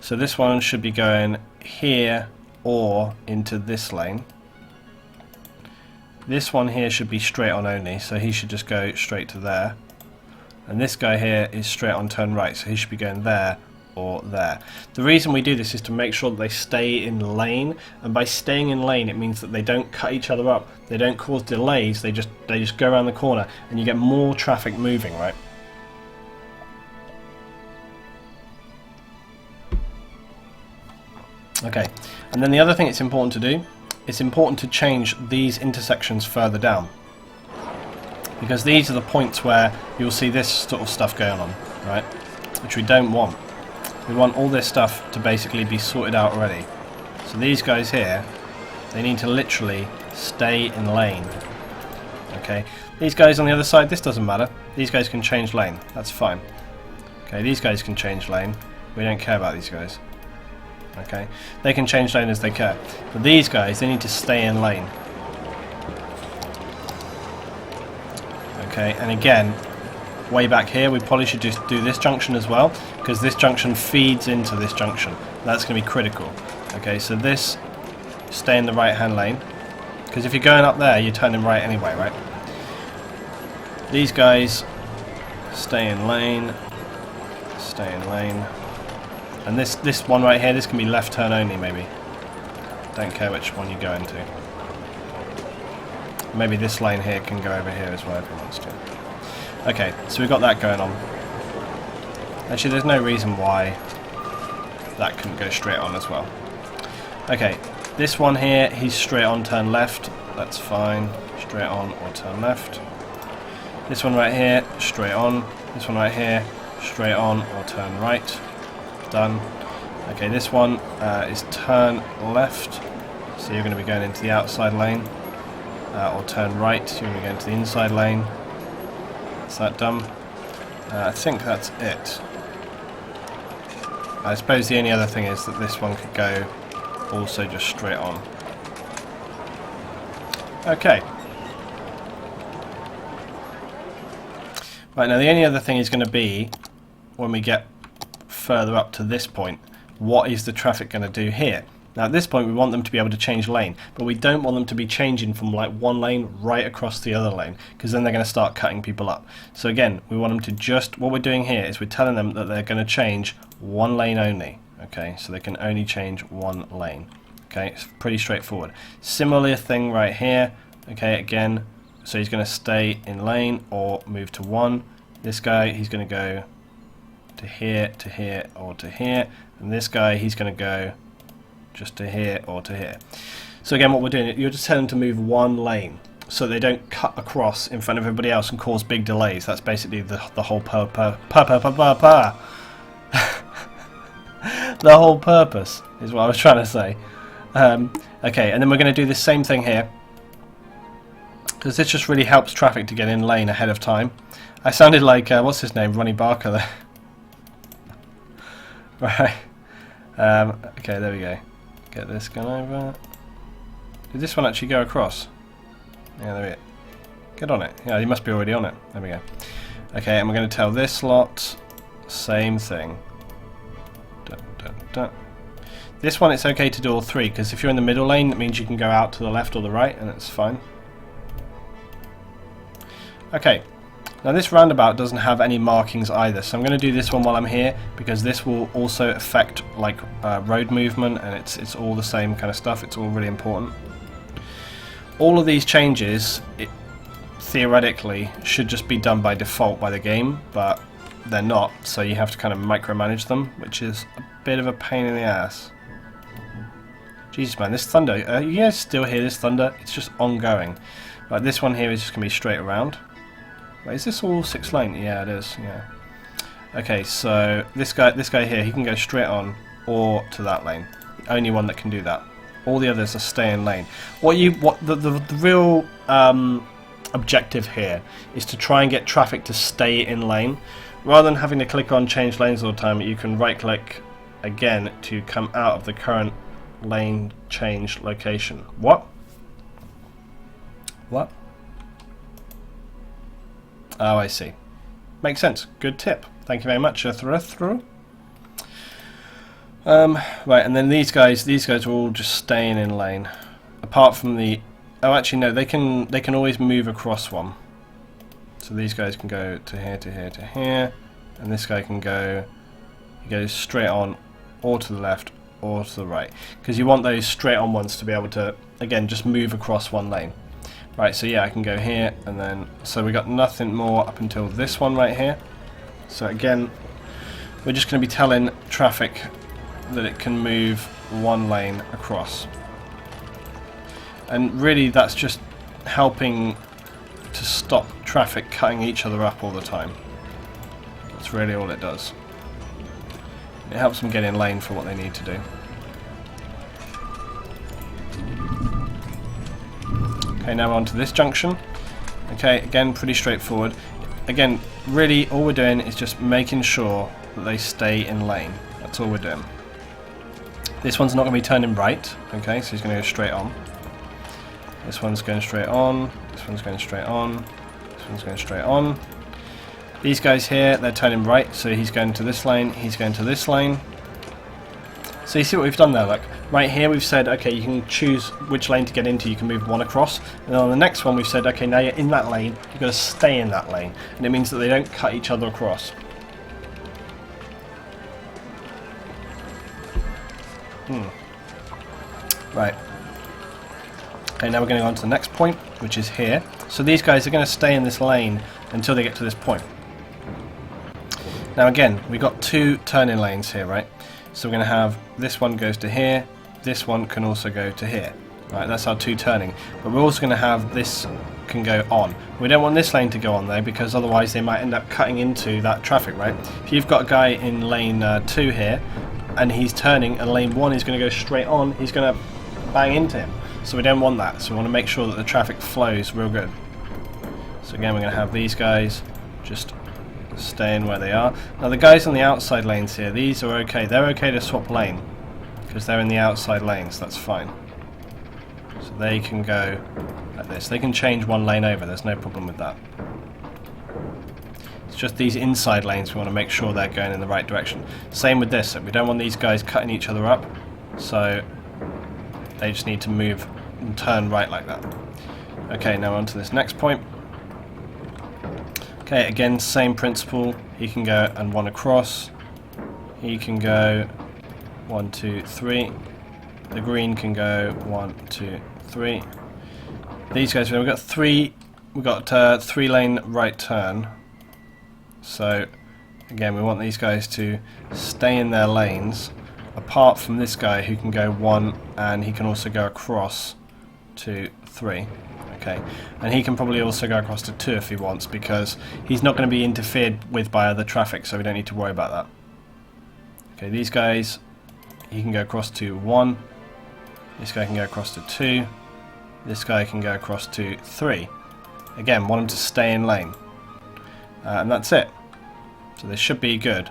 So this one should be going here or into this lane. This one here should be straight on only, so he should just go straight to there. And this guy here is straight on, turn right, so he should be going there or there. The reason we do this is to make sure that they stay in lane, and by staying in lane it means that they don't cut each other up, they don't cause delays, they just go around the corner and you get more traffic moving, right? Okay, and then the other thing it's important to do, it's important to change these intersections further down, because these are the points where you'll see this sort of stuff going on, right? Which we don't want. We want all this stuff to basically be sorted out already. So these guys here, they need to literally stay in lane. Okay, these guys on the other side, this doesn't matter. These guys can change lane, that's fine. Okay, these guys can change lane. We don't care about these guys. Okay, they can change lane as they care. But these guys, they need to stay in lane. Okay, and again, way back here, we probably should just do this junction as well, because this junction feeds into this junction. That's going to be critical. Okay, so this, stay in the right hand lane, because if you're going up there, you're turning right anyway, right? These guys, stay in lane, and this one right here, this can be left turn only maybe. Don't care which one you go into. Maybe this lane here can go over here as well if it wants to. Okay, so we've got that going on. Actually, there's no reason why that couldn't go straight on as well. Okay, this one here, he's straight on, turn left. That's fine. Straight on or turn left. This one right here, straight on. This one right here, straight on or turn right. Done. Okay, this one is turn left. So you're going to be going into the outside lane. Or turn right, so you're going to go into the inside lane. Is that done? I think that's it. I suppose the only other thing is that this one could go also just straight on. Okay. Right, now the only other thing is going to be, when we get further up to this point, what is the traffic going to do here? Now at this point we want them to be able to change lane, but we don't want them to be changing from like one lane right across the other lane, because then they're going to start cutting people up. So again, we want them to just, what we're doing here is we're telling them that they're going to change one lane only. Okay, so they can only change one lane. Okay, it's pretty straightforward. Similar thing right here. Okay, again, so he's going to stay in lane or move to one. This guy, he's going to go to here, or to here, and this guy, he's going to go just to here or to here. So again, what we're doing, you're just telling them to move one lane so they don't cut across in front of everybody else and cause big delays. That's basically the whole the whole purpose is what I was trying to say. Okay, and then we're going to do the same thing here, because this just really helps traffic to get in lane ahead of time. I sounded like what's his name, Ronnie Barker there. Right. Okay, there we go. Get this going over. Did this one actually go across? Yeah, there we go. Get on it. Yeah, you must be already on it. There we go. Okay, and we're going to tell this lot, same thing. Dun, dun, dun. This one, it's okay to do all three, because if you're in the middle lane, it means you can go out to the left or the right, and it's fine. Okay. Now this roundabout doesn't have any markings either, so I'm going to do this one while I'm here, because this will also affect like road movement, and it's all the same kind of stuff. It's all really important. All of these changes, theoretically, should just be done by default by the game, but they're not, so you have to kind of micromanage them, which is a bit of a pain in the ass. Jesus, man, this thunder, you guys still hear this thunder? It's just ongoing. Right, this one here is just going to be straight around. Wait, is this all 6 lane? Yeah, it is, yeah. Okay, so this guy here, he can go straight on or to that lane. The only one that can do that. All the others are stay in lane. The real objective here is to try and get traffic to stay in lane. Rather than having to click on change lanes all the time, you can right click again to come out of the current lane change location. What? What? Oh, I see. Makes sense. Good tip. Thank you very much, Right, and then these guys are all just staying in lane. Apart from the... Oh, actually, no, they can always move across one. So these guys can go to here, to here, to here. And this guy can go... He goes straight on, or to the left, or to the right. Because you want those straight on ones to be able to, again, just move across one lane. Right, so yeah, I can go here, and then... So we got nothing more up until this one right here. So again, we're just going to be telling traffic that it can move one lane across. And really that's just helping to stop traffic cutting each other up all the time. That's really all it does. It helps them get in lane for what they need to do. Okay, now we're on to this junction. Okay, again, pretty straightforward. Again, really all we're doing is just making sure that they stay in lane. That's all we're doing. This one's not going to be turning right, okay, so he's going to go straight on. This one's going straight on, this one's going straight on, this one's going straight on. These guys here, they're turning right, so he's going to this lane, he's going to this lane. So you see what we've done there, look. Right here we've said, okay, you can choose which lane to get into, you can move one across. And then on the next one we've said, okay, now you're in that lane, you've got to stay in that lane. And it means that they don't cut each other across. Right. Okay, now we're going to go on to the next point, which is here. So these guys are going to stay in this lane until they get to this point. Now again, we've got 2 turning lanes here, right? So we're going to have this one goes to here, this one can also go to here. Right, that's our 2 turning. But we're also going to have this can go on. We don't want this lane to go on though, because otherwise they might end up cutting into that traffic, right? If you've got a guy in lane 2 here, and he's turning, and lane 1 is going to go straight on, he's going to bang into him. So we don't want that, so we want to make sure that the traffic flows real good. So again, we're going to have these guys just staying where they are. Now the guys on the outside lanes here, these are okay. They're okay to swap lane, because they're in the outside lanes, that's fine. So they can go like this. They can change one lane over, there's no problem with that. It's just these inside lanes we want to make sure they're going in the right direction. Same with this, we don't want these guys cutting each other up, so they just need to move and turn right like that. Okay, now on to this next point. Okay, again, same principle. He can go and one across. He can go 1, 2, 3. The green can go 1, 2, 3. These guys, we've got 3 lane right turn. So again, we want these guys to stay in their lanes, apart from this guy who can go 1, and he can also go across to 3. Okay, and he can probably also go across to 2 if he wants, because he's not going to be interfered with by other traffic, so we don't need to worry about that. Okay, these guys, he can go across to 1, this guy can go across to 2, this guy can go across to 3. Again, want him to stay in lane. And that's it. So this should be good.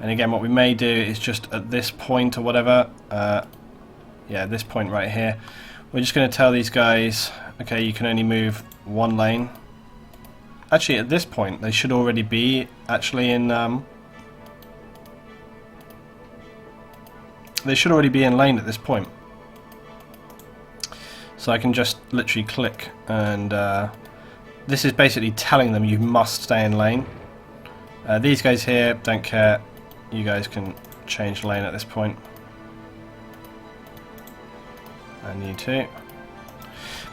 And again, what we may do is just at this point or whatever, yeah, this point right here, we're just going to tell these guys, okay, you can only move 1 lane. Actually, at this point, they should already be actually in, they should already be in lane at this point. So I can just literally click, and this is basically telling them you must stay in lane. These guys here don't care. You guys can change lane at this point. And you too.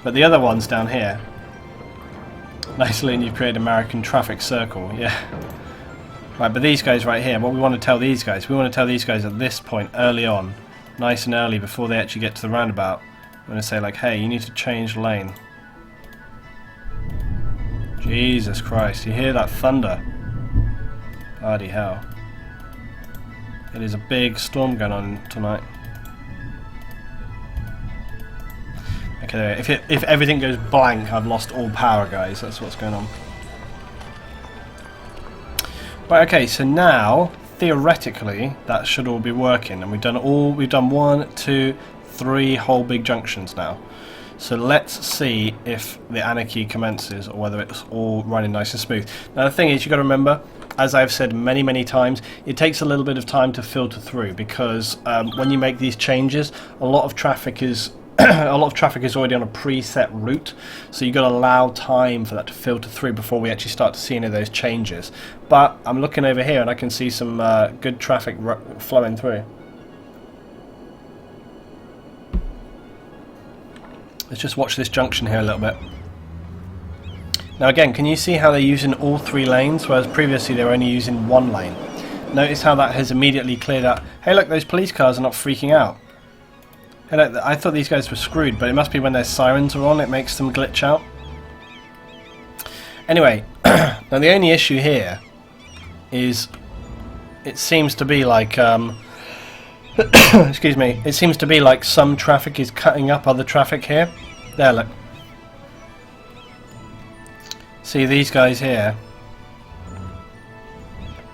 But the other ones down here, Nice Lynn, you've created American traffic circle, yeah. Right, but these guys right here, what we want to tell these guys, we want to tell these guys at this point, early on, nice and early, before they actually get to the roundabout. I'm going to say like, hey, you need to change lane. Jesus Christ, you hear that thunder? Bloody hell. It is a big storm going on tonight. Okay, there, if everything goes blank, I've lost all power, guys. That's what's going on. Right, okay, so now, theoretically, that should all be working. And we've done 1, 2, 3 whole big junctions now. So let's see if the anarchy commences or whether it's all running nice and smooth. Now the thing is, you've got to remember, as I've said many times, it takes a little bit of time to filter through because when you make these changes, a lot of traffic is already on a preset route, so you've got to allow time for that to filter through before we actually start to see any of those changes. But I'm looking over here and I can see some good traffic flowing through. Let's just watch this junction here a little bit. Now again, can you see how they're using all 3 lanes, whereas previously they were only using 1 lane? Notice how that has immediately cleared out. Hey look, those police cars are not freaking out. Hey look, I thought these guys were screwed, but it must be when their sirens are on, it makes them glitch out. Anyway, now the only issue here is it seems to be like excuse me, it seems to be like some traffic is cutting up other traffic here. There, look. See these guys here?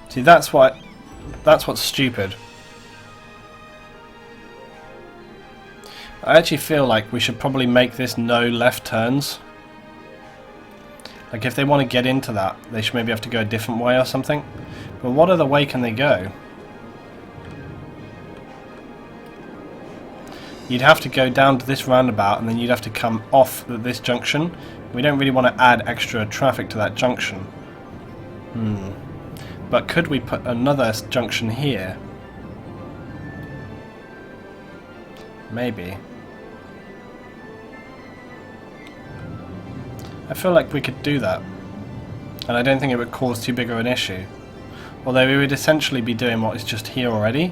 See, that's what's stupid. I actually feel like we should probably make this no left turns. Like if they want to get into that, they should maybe have to go a different way or something. But what other way can they go? You'd have to go down to this roundabout and then you'd have to come off this junction. We don't really want to add extra traffic to that junction. But could we put another junction here? Maybe. I feel like we could do that. And I don't think it would cause too big of an issue. Although we would essentially be doing what is just here already.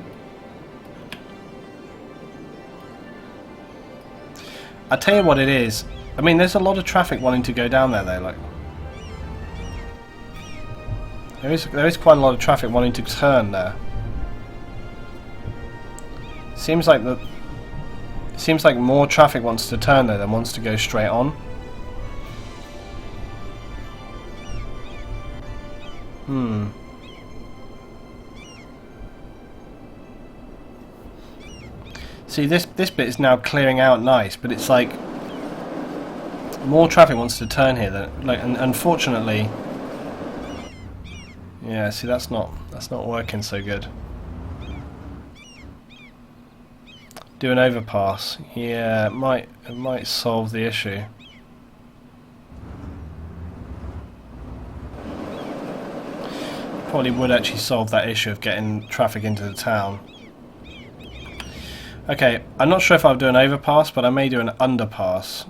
I'll tell you what it is. I mean, there's a lot of traffic wanting to go down there though, like. There is quite a lot of traffic wanting to turn there. Seems like more traffic wants to turn there than wants to go straight on. See, this bit is now clearing out nice, but it's like more traffic wants to turn here than like, and unfortunately, yeah. See, that's not working so good. Do an overpass, yeah. It might solve the issue. Probably would actually solve that issue of getting traffic into the town. Okay, I'm not sure if I'll do an overpass, but I may do an underpass.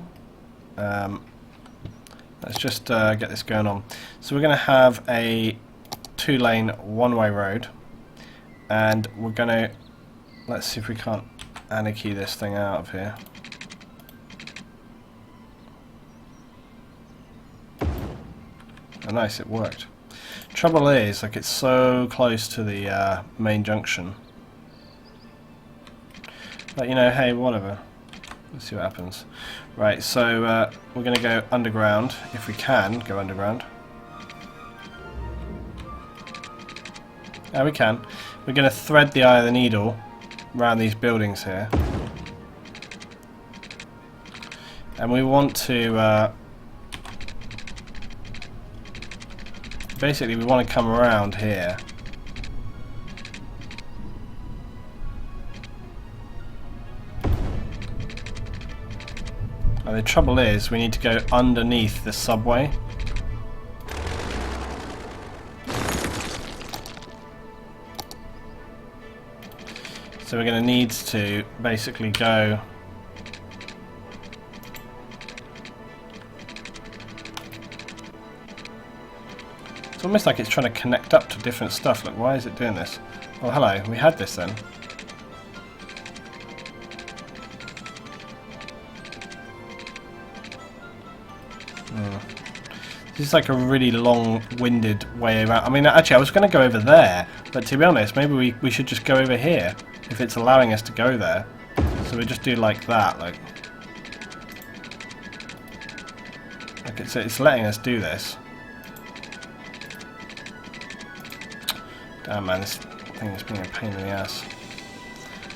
Let's just get this going on. So we're going to have a 2-lane one-way road, and we're going to, let's see if we can't anarchy this thing out of here. Oh, nice, it worked. Trouble is, like, it's so close to the main junction. But, you know, hey, whatever. Let's see what happens. Right, so we're going to go underground, if we can go underground. Yeah, we can. We're going to thread the eye of the needle around these buildings here. And we want to... basically, we want to come around here. And the trouble is, we need to go underneath the subway. So we're going to need to basically go It's almost like it's trying to connect up to different stuff. Look, why is it doing this? Oh, hello. We had this then. This is like a really long-winded way around. I mean, actually, I was going to go over there, but to be honest, maybe we should just go over here if it's allowing us to go there. So we just do like that, like it's letting us do this. Damn, man, this thing is being a pain in the ass.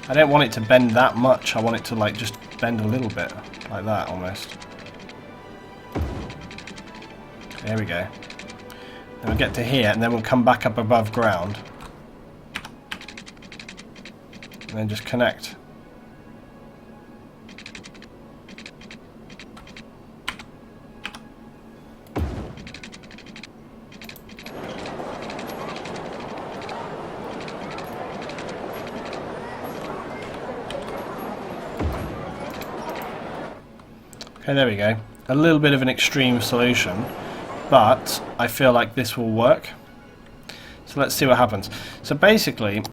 I don't want it to bend that much. I want it to like just bend a little bit, like that almost. There we go. Then we'll get to here, and then we'll come back up above ground. And then just connect. Okay, there we go. A little bit of an extreme solution, but I feel like this will work. So let's see what happens. So basically,